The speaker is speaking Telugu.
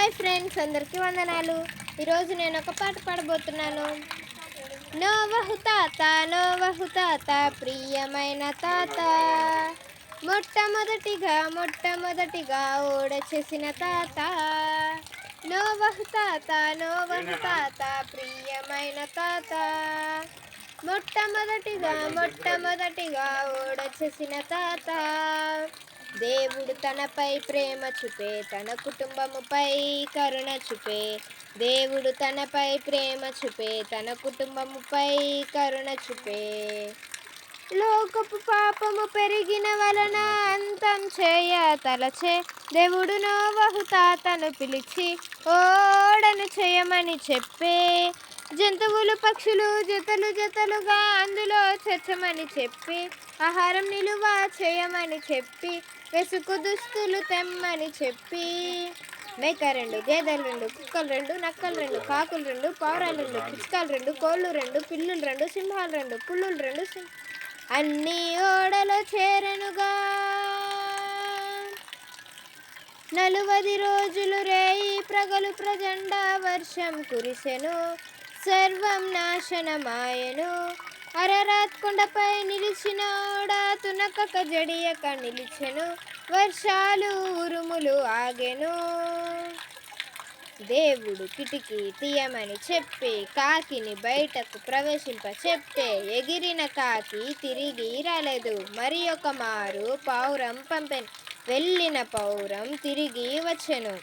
హాయ్ ఫ్రెండ్స్, అందరికీ వందనాలు. ఈరోజు నేను ఒక పాట పాడబోతున్నాను. నోవహు తాత, నోవహు తాత, ప్రియమైన తాత, మొట్టమొదటిగా ఓడ చేసిన తాత. నోవహు తాత, నోవహు తాత, ప్రియమైన తాత, మొట్టమొదటిగా ఓడ చేసిన తాత. దేవుడు తనపై ప్రేమ చూపే, తన కుటుంబముపై కరుణ చూపే. దేవుడు తనపై ప్రేమ చూపే, తన కుటుంబముపై కరుణ చూపే. లోకపు పాపము పెరిగిన వలన అంతం చేయ తలచే. దేవుడు నోవహు తాతను పిలిచి ఓడను చేయమని చెప్పే. జంతువులు పక్షులు జతలుగా అందులో చేర్చమని చెప్పి, ఆహారం నిలువ చేయమని చెప్పి, వెసుకు దుస్తులు తెమ్మని చెప్పి, మేక 2, గేదెలు 2, కుక్కలు 2, నక్కలు 2, కాకులు 2, పావురాలు 2, పిచ్చుకలు 2, కోళ్ళు 2, పిల్లులు 2, సింహాలు 2, పులులు 2 అన్నీ ఓడలో చేరెనుగా. 40 రోజులు రేయి ప్రగలు ప్రచండ వర్షం కురిసెను, సర్వం నాశనమాయెను. అరరాత్ కొండపై నిలిచిన ఓడ తునకక జడియక నిలిచెను, వర్షాలు ఉరుములు ఆగెను. దేవుడు కిటికీ తీయమని చెప్పి, కాకిని బయటకు ప్రవేశింప చెప్పే. ఎగిరిన కాకి తిరిగి రాలేదు, మరి ఒక మారు పావురం పంపెను. వెళ్ళిన పావురం తిరిగి వచ్చెను.